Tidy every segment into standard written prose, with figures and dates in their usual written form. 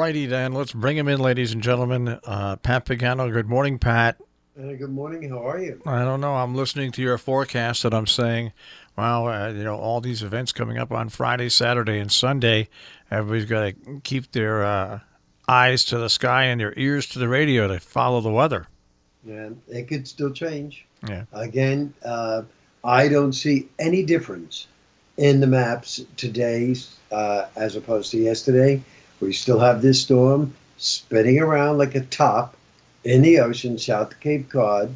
righty then. Let's bring him in, ladies and gentlemen. Pat Pagano. Good morning, Pat. Good morning. How are you? I don't know. I'm listening to your forecast and I'm saying, wow, all these events coming up on Friday, Saturday, and Sunday. Everybody's got to keep their eyes to the sky and their ears to the radio to follow the weather. Yeah, it could still change. Yeah. Again, I don't see any difference in the maps today as opposed to yesterday. We still have this storm spinning around like a top in the ocean south of Cape Cod.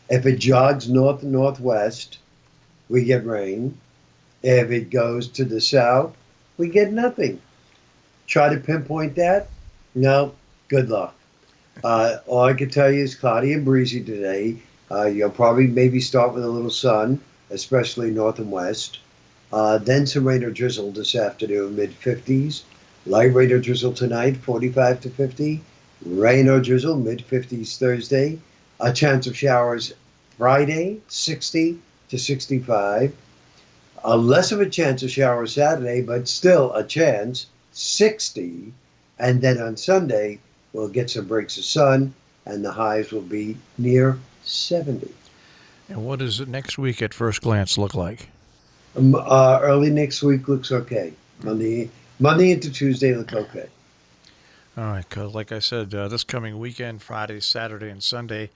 If it jogs north-northwest, we get rain. If it goes to the south, we get nothing. Try to pinpoint that? No, good luck. All I can tell you is cloudy and breezy today. You'll probably maybe start with a little sun, especially north and west. Then some rain or drizzle this afternoon, mid-50s. Light rain or drizzle tonight, 45 to 50. Rain or drizzle, mid-50s Thursday. A chance of showers Friday, 60 to 65. Less of a chance of showers Saturday, but still a chance, 60. And then on Sunday, we'll get some breaks of sun, and the highs will be near 70. And what does it next week at first glance look like? Early next week looks okay. Monday into Tuesday look okay. All right, because like I said, this coming weekend, Friday, Saturday, and Sunday,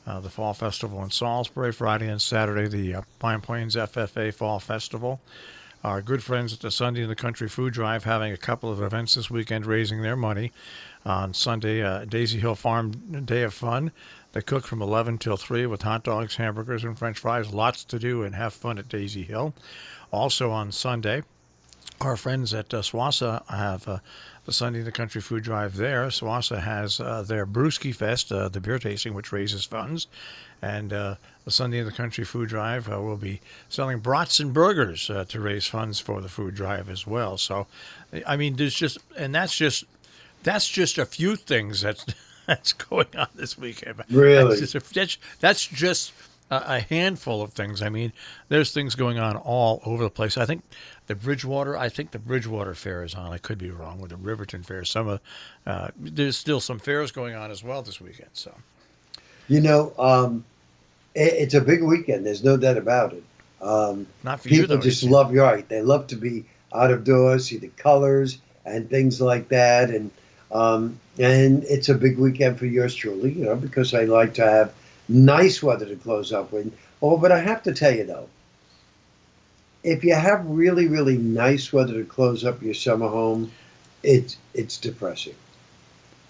the Fall Festival in Salisbury. Friday and Saturday, the Pine Plains FFA Fall Festival. Our good friends at the Sunday in the Country Food Drive having a couple of events this weekend raising their money. On Sunday, Daisy Hill Farm Day of Fun. They cook from 11 till 3 with hot dogs, hamburgers, and french fries. Lots to do and have fun at Daisy Hill. Also on Sunday, our friends at SWASA have the Sunday in the Country Food Drive there. SWASA has their Brewski Fest, the beer tasting, which raises funds. And the Sunday in the Country Food Drive will be selling brats and burgers to raise funds for the food drive as well. So, I mean, that's just a few things that's going on this weekend. Really? That's just a handful of things. I mean, there's things going on all over the place. I think the Bridgewater Fair is on. I could be wrong with the Riverton Fair. There's still some fairs going on as well this weekend. So, it's a big weekend. There's no doubt about it. Not for you, though. People just love, you're right. They love to be out of doors, see the colors and things like that, and it's a big weekend for yours truly. Because I like to have nice weather to close up with. Oh, but I have to tell you though, if you have really, really nice weather to close up your summer home, it's depressing.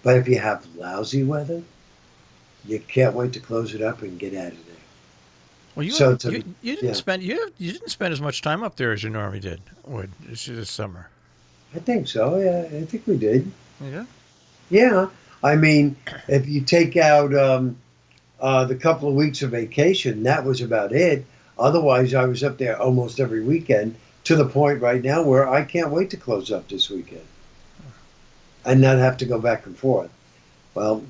But if you have lousy weather, you can't wait to close it up and get out of there. Well, you didn't spend as much time up there as you normally did this summer. I think so. Yeah, I think we did. Yeah. Yeah. I mean, if you take out the couple of weeks of vacation, that was about it. Otherwise, I was up there almost every weekend, to the point right now where I can't wait to close up this weekend and not have to go back and forth. Well,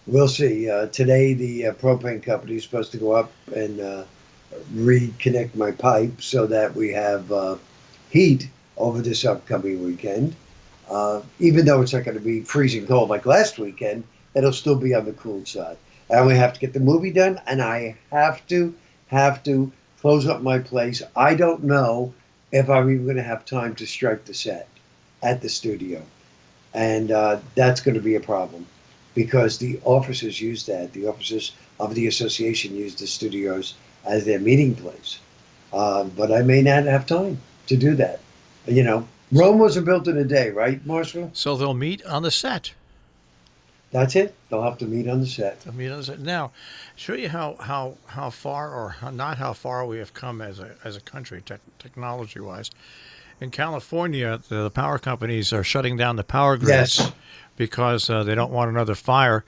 we'll see. Today, the propane company is supposed to go up and reconnect my pipe so that we have heat over this upcoming weekend. Even though it's not going to be freezing cold like last weekend, it'll still be on the cool side. And we have to get the movie done, and I have to close up my place. I don't know if I'm even going to have time to strike the set at the studio. And that's going to be a problem because the officers use that. The officers of the association use the studios as their meeting place. But I may not have time to do that. Rome wasn't built in a day, right, Marshall? So they'll meet on the set. That's it. They'll have to meet on the set. They'll meet on the set. Now, show you how far or not how far we have come as a country, technology-wise. In California, the power companies are shutting down the power grids because they don't want another fire.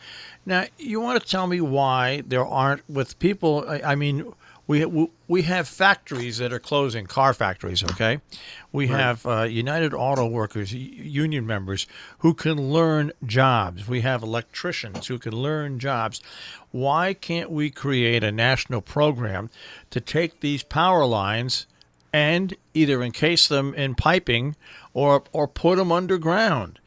Now, you want to tell me why there aren't, with people, I mean, we have factories that are closing, car factories, okay? We have United Auto Workers, union members, who can learn jobs. We have electricians who can learn jobs. Why can't we create a national program to take these power lines and either encase them in piping or put them underground?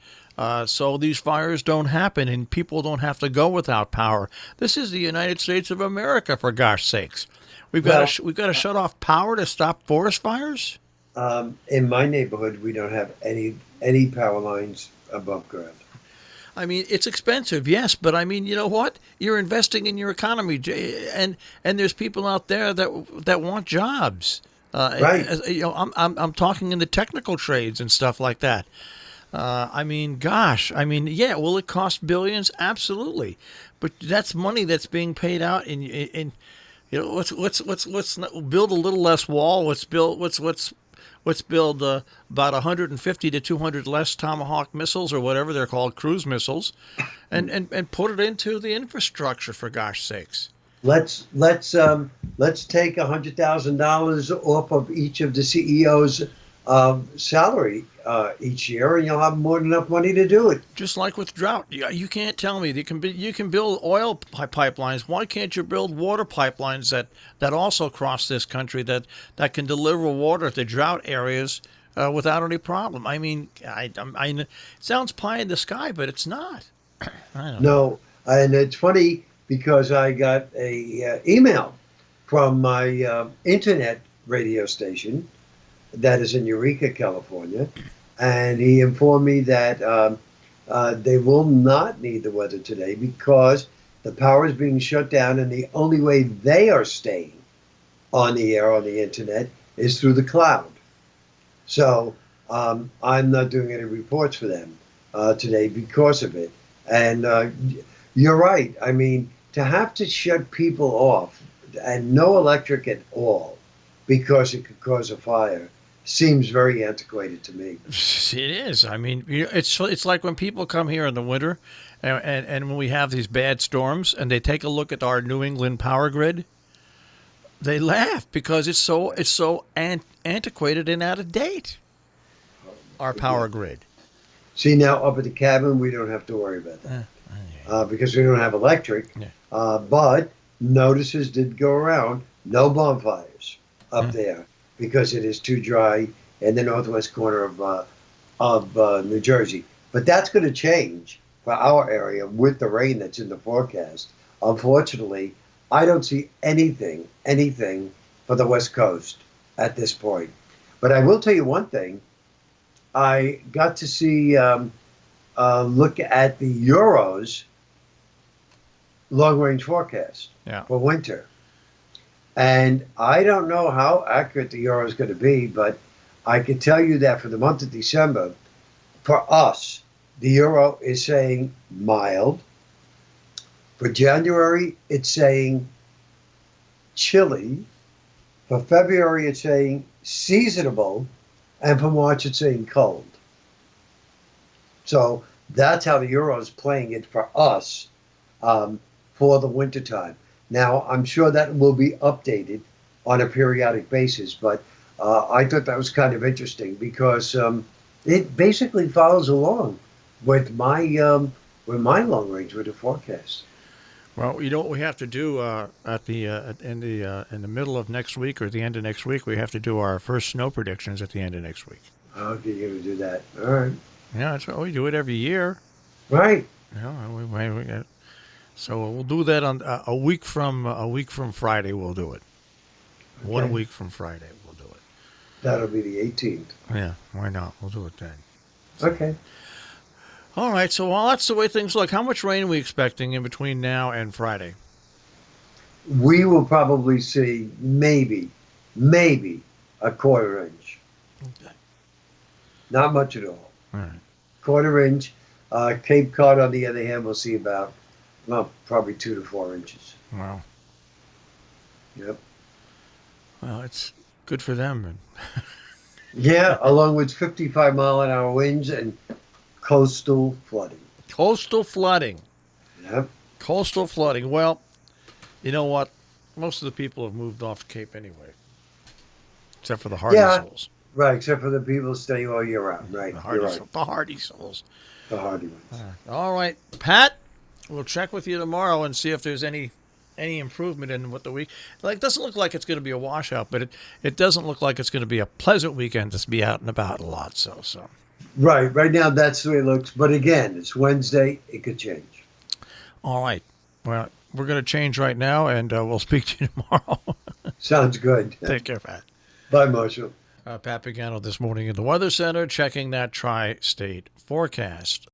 so these fires don't happen and people don't have to go without power. This is the United States of America, for gosh sakes. Well, We've got to shut off power to stop forest fires? in my neighborhood, we don't have any power lines above ground. I mean, it's expensive, yes, but I mean, you know what? You're investing in your economy, and there's people out there that want jobs. Right. You know, I'm talking in the technical trades and stuff like that. I mean, gosh, I mean, yeah, will it cost billions? Absolutely, but that's money that's being paid out in you know, let's build a little less wall. Let's build about 150 to 200 less Tomahawk missiles or whatever they're called, cruise missiles, and put it into the infrastructure, for gosh sakes. Let's take $100,000 off of each of the CEOs' salary each year, and you'll have more than enough money to do it. Just like with drought, you can't tell me you can build oil pipelines. Why can't you build water pipelines that also cross this country that can deliver water to drought areas without any problem? I mean, it sounds pie in the sky, but it's not. I don't know. No, and it's funny because I got a email from my internet radio station that is in Eureka, California, and he informed me that they will not need the weather today because the power is being shut down, and the only way they are staying on the air on the internet is through the cloud. So I'm not doing any reports for them today because of it. And you're right. I mean, to have to shut people off and no electric at all because it could cause a fire seems very antiquated to me. It is. I mean, it's like when people come here in the winter, and when we have these bad storms, and they take a look at our New England power grid, they laugh because it's so antiquated and out of date. Our power grid. See, now up at the cabin, we don't have to worry about that because we don't have electric. Yeah. But notices did go around, no bonfires up there because it is too dry in the northwest corner of New Jersey. But that's going to change for our area with the rain that's in the forecast. Unfortunately, I don't see anything for the West Coast at this point. But I will tell you one thing. I got to see look at the Euro's long-range forecast for winter. And I don't know how accurate the Euro is going to be, but I can tell you that for the month of December, for us, the Euro is saying mild. For January, it's saying chilly. For February, it's saying seasonable. And for March, it's saying cold. So that's how the Euro is playing it for us for the wintertime. Now, I'm sure that will be updated on a periodic basis, but I thought that was kind of interesting because it basically follows along with my long range with the forecast. Well, you know what we have to do in the middle of next week or the end of next week. We have to do our first snow predictions at the end of next week. Okay, you're going to do that. All right. Yeah, that's what we do it every year. Right. You know, so we'll do that on a week from Friday. We'll do it. Okay. 1 week from Friday, we'll do it. That'll be the 18th. Yeah, why not? We'll do it then. So. Okay. All right, so that's the way things look. How much rain are we expecting in between now and Friday? We will probably see maybe a quarter inch. Okay. Not much at all. All right. Quarter inch. Cape Cod, on the other hand, we'll see about, probably 2 to 4 inches. Wow. Yep. Well, it's good for them. Yeah, along with 55-mile-an-hour winds and coastal flooding. Coastal flooding. Yep. Coastal flooding. Well, you know what? Most of the people have moved off the Cape anyway, except for the hardy souls. Right, except for the people staying all year round. Right, the hardy, you're right. The hardy souls. The hardy ones. All right, Pat. We'll check with you tomorrow and see if there's any improvement in what the week. Like, it doesn't look like it's going to be a washout, but it doesn't look like it's going to be a pleasant weekend to be out and about a lot. So. Right. Right now, that's the way it looks. But again, it's Wednesday. It could change. All right. Well, we're going to change right now, and we'll speak to you tomorrow. Sounds good. Take care, Pat. Bye, Marshall. Pat Pagano this morning in the Weather Center, checking that tri-state forecast.